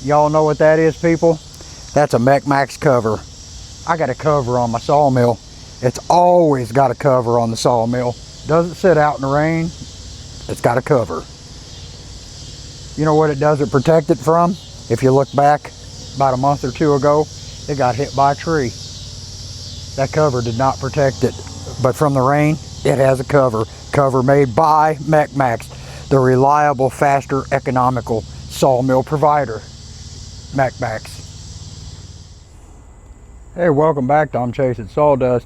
Y'all know what that is, people? That's a MechMaxx cover. I got a cover on my Sawmill. It's always got a cover on the Sawmill. Doesn't sit out in the rain. It's got a cover. You know what it doesn't protect it from? If you look back about a month or two ago, it got hit by a tree. That cover did not protect it. But from the rain, it has a cover. Cover made by MechMaxx, the reliable, faster, economical sawmill provider. MechMaxx. Hey, welcome back to I'm Chasing Sawdust.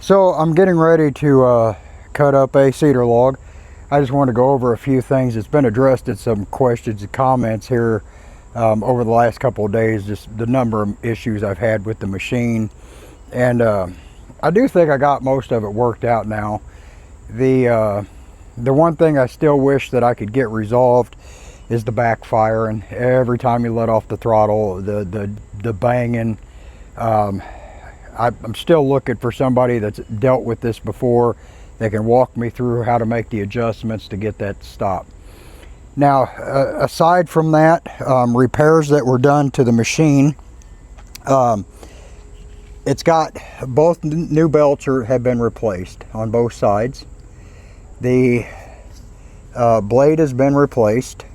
So I'm getting ready to cut up a cedar log. I just want to go over a few things. It's been addressed in some questions and comments here over the last couple of days, just the number of issues I've had with the machine. And I do think I got most of it worked out now. The one thing I still wish that I could get resolved is the backfire, and every time you let off the throttle, the banging. I'm still looking for somebody that's dealt with this before. They can walk me through how to make the adjustments to get that to stop. Now, aside from that, repairs that were done to the machine, it's got both new belts have been replaced on both sides. The blade has been replaced.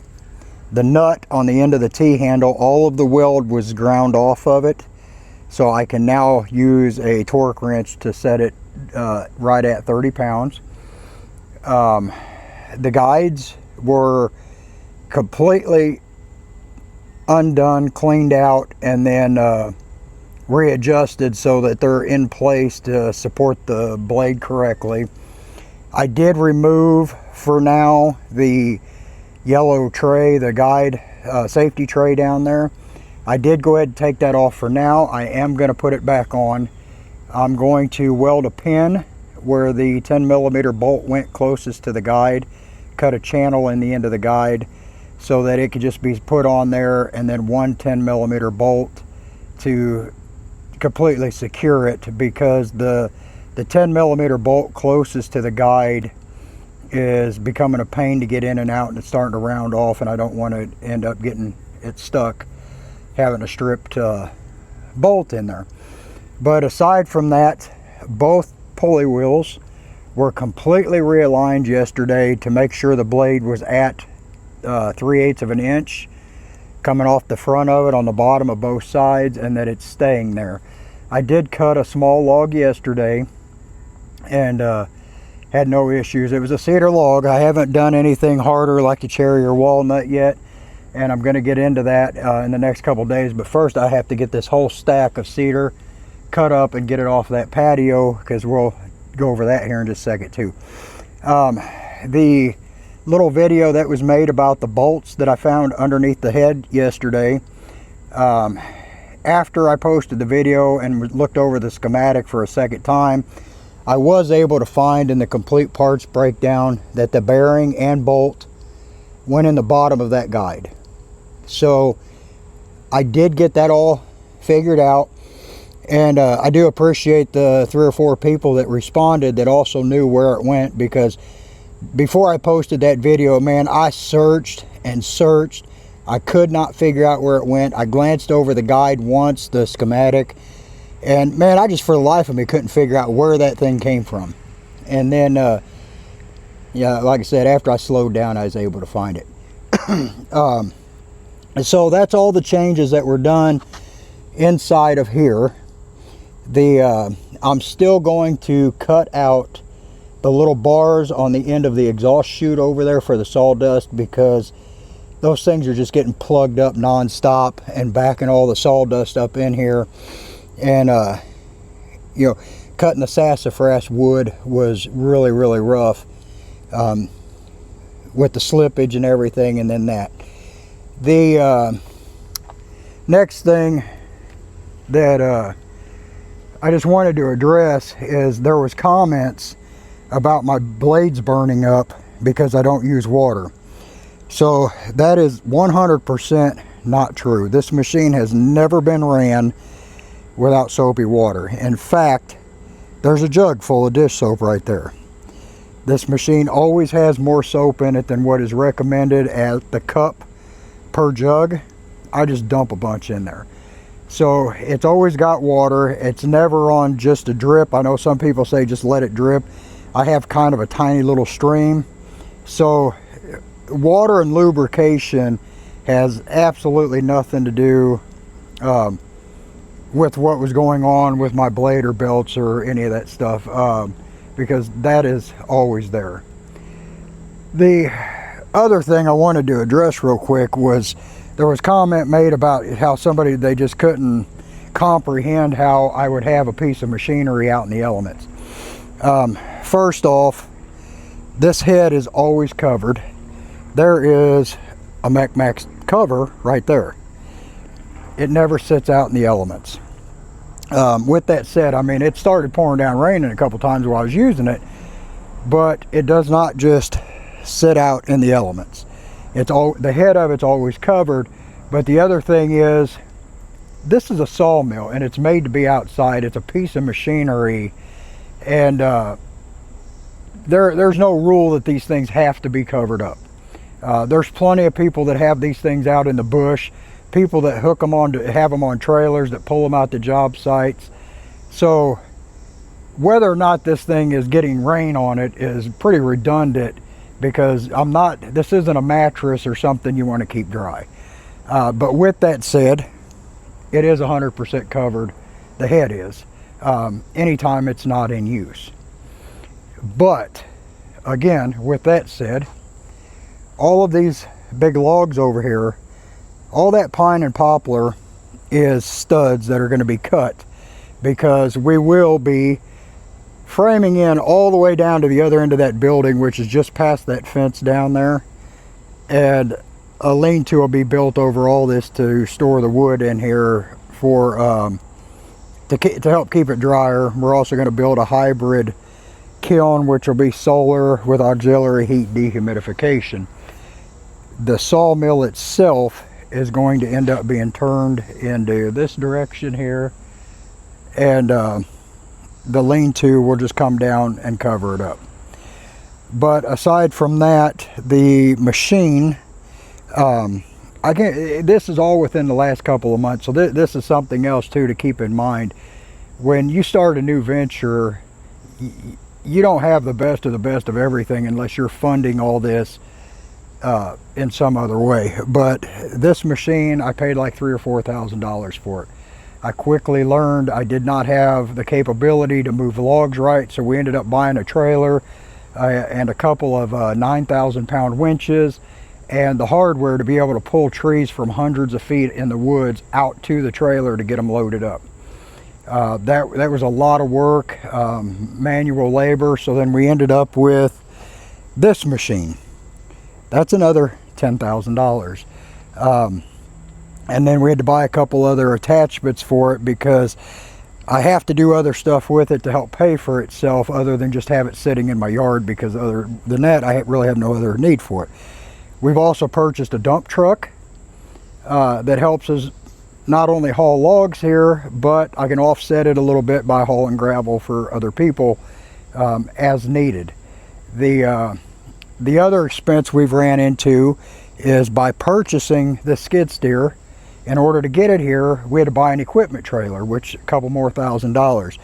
The nut on the end of the T-handle, all of the weld was ground off of it. So I can now use a torque wrench to set it right at 30 pounds. The guides were completely undone, cleaned out, and then readjusted so that they're in place to support the blade correctly. I did remove, for now, the yellow tray, the guide safety tray down there. I did go ahead and take that off for now. I am going to put it back on. I'm going to weld a pin where the 10mm bolt went closest to the guide, cut a channel in the end of the guide so that it could just be put on there, and then one 10mm bolt to completely secure it, because the 10mm bolt closest to the guide is becoming a pain to get in and out, and it's starting to round off, and I don't want to end up getting it stuck having a stripped bolt in there. But aside from that, both pulley wheels were completely realigned yesterday to make sure the blade was at 3/8 of an inch coming off the front of it on the bottom of both sides, and that it's staying there. I did cut a small log yesterday and had no issues. It was a cedar log. I haven't done anything harder like a cherry or walnut yet, and I'm going to get into that in the next couple days. But first I have to get this whole stack of cedar cut up and get it off that patio, because we'll go over that here in just a second too. The little video that was made about the bolts that I found underneath the head yesterday, after I posted the video and looked over the schematic for a second time, I was able to find in the complete parts breakdown that the bearing and bolt went in the bottom of that guide. So I did get that all figured out, and I do appreciate the 3 or 4 people that responded that also knew where it went, because before I posted that video, man, I searched and searched. I could not figure out where it went. I glanced over the guide once, the schematic, and man, I just for the life of me couldn't figure out where that thing came from. And then yeah, like I said, after I slowed down, I was able to find it. So that's all the changes that were done inside of here. I'm still going to cut out the little bars on the end of the exhaust chute over there for the sawdust, because those things are just getting plugged up non-stop and backing all the sawdust up in here. And you know, cutting the sassafras wood was really rough with the slippage and everything. And then that the next thing that I just wanted to address is there was comments about my blades burning up because I don't use water. So that is 100% not true. This machine has never been ran without soapy water. In fact, there's a jug full of dish soap right there. This machine always has more soap in it than what is recommended at the cup per jug. I just dump a bunch in there. So it's always got water. It's never on just a drip. I know some people say just let it drip. I have kind of a tiny little stream. So water and lubrication has absolutely nothing to do with what was going on with my blader belts or any of that stuff, because that is always there. The other thing I wanted to address real quick was there was comment made about how they just couldn't comprehend how I would have a piece of machinery out in the elements. First off, this head is always covered. There is a MechMaxx cover right there. It never sits out in the elements. With that said, I mean, it started pouring down raining a couple times while I was using it, but it does not just sit out in the elements. The head of it's always covered. But the other thing is, this is a sawmill and it's made to be outside. It's a piece of machinery, and there's no rule that these things have to be covered up. There's plenty of people that have these things out in the bush, people that hook them on to have them on trailers, that pull them out to job sites. So whether or not this thing is getting rain on it is pretty redundant, because this isn't a mattress or something you want to keep dry. But with that said, it is 100% covered. The head is, anytime it's not in use. But again, with that said, all of these big logs over here, all that pine and poplar is studs that are going to be cut, because we will be framing in all the way down to the other end of that building, which is just past that fence down there, and a lean-to will be built over all this to store the wood in here for to help keep it drier. We're also going to build a hybrid kiln, which will be solar with auxiliary heat dehumidification. The sawmill itself is going to end up being turned into this direction here, and the lean-to will just come down and cover it up. But aside from that, the machine, this is all within the last couple of months, so this is something else too to keep in mind. When you start a new venture, you don't have the best of everything unless you're funding all this in some other way. But this machine, I paid like $3,000 or $4,000 for it. I quickly learned I did not have the capability to move logs right, so we ended up buying a trailer and a couple of 9,000 pound winches and the hardware to be able to pull trees from hundreds of feet in the woods out to the trailer to get them loaded up. That was a lot of work, manual labor. So then we ended up with this machine. That's another $10,000. And then we had to buy a couple other attachments for it, because I have to do other stuff with it to help pay for itself, other than just have it sitting in my yard, because other than that, I really have no other need for it. We've also purchased a dump truck that helps us not only haul logs here, but I can offset it a little bit by hauling gravel for other people as needed. The other expense we've ran into is by purchasing the skid steer. In order to get it here, we had to buy an equipment trailer, which a couple more $1,000.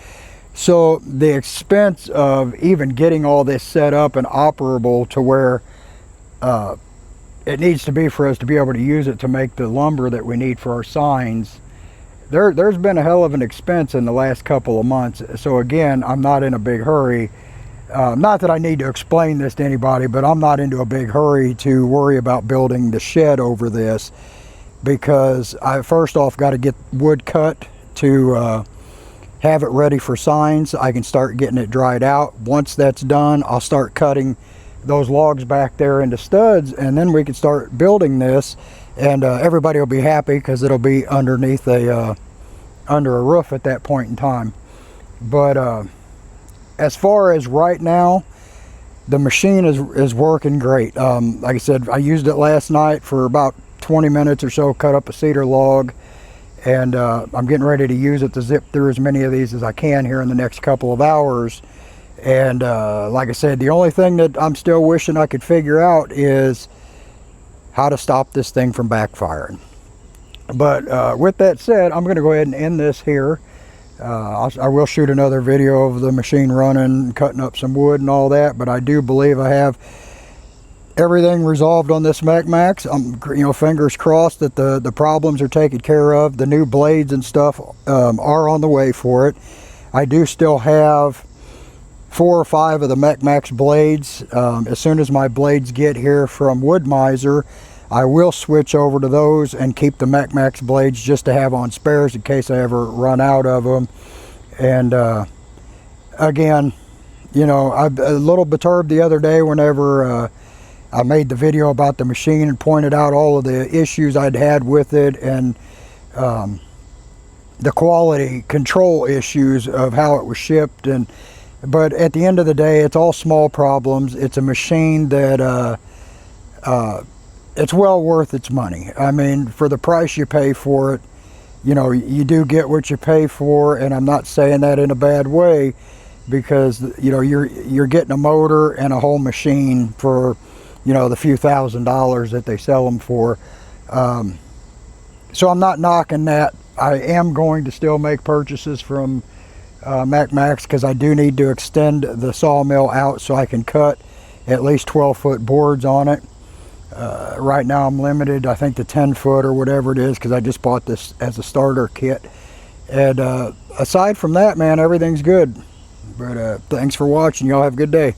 So the expense of even getting all this set up and operable to where it needs to be for us to be able to use it to make the lumber that we need for our signs, there's been a hell of an expense in the last couple of months. So again, I'm not in a big hurry. Not that I need to explain this to anybody, but I'm not into a big hurry to worry about building the shed over this, because I first off got to get wood cut to have it ready for signs. I can start getting it dried out. Once that's done, I'll start cutting those logs back there into studs, and then we can start building this, and everybody will be happy because it'll be underneath under a roof at that point in time. But as far as right now, the machine is working great. Like I said, I used it last night for about 20 minutes or so, cut up a cedar log, and I'm getting ready to use it to zip through as many of these as I can here in the next couple of hours. And like I said, the only thing that I'm still wishing I could figure out is how to stop this thing from backfiring. But with that said, I'm going to go ahead and end this here. I will shoot another video of the machine running, cutting up some wood and all that, but I do believe I have everything resolved on this MechMaxx. You know, fingers crossed that the problems are taken care of. The new blades and stuff are on the way for it. I do still have 4 or 5 of the MechMaxx blades. As soon as my blades get here from Wood Miser, I will switch over to those and keep the MechMaxx blades just to have on spares in case I ever run out of them. And again, you know, I'm a little perturbed the other day whenever I made the video about the machine and pointed out all of the issues I'd had with it, and the quality control issues of how it was shipped. But at the end of the day, it's all small problems. It's a machine that it's well worth its money. I mean, for the price you pay for it, you know, you do get what you pay for, and I'm not saying that in a bad way, because, you know, you're getting a motor and a whole machine for, you know, the few $1,000s that they sell them for. So I'm not knocking that. I am going to still make purchases from MechMaxx, because I do need to extend the sawmill out so I can cut at least 12-foot boards on it. Right now I'm limited, I think, to 10-foot or whatever it is, because I just bought this as a starter kit. And aside from that, man, everything's good. But thanks for watching. Y'all have a good day.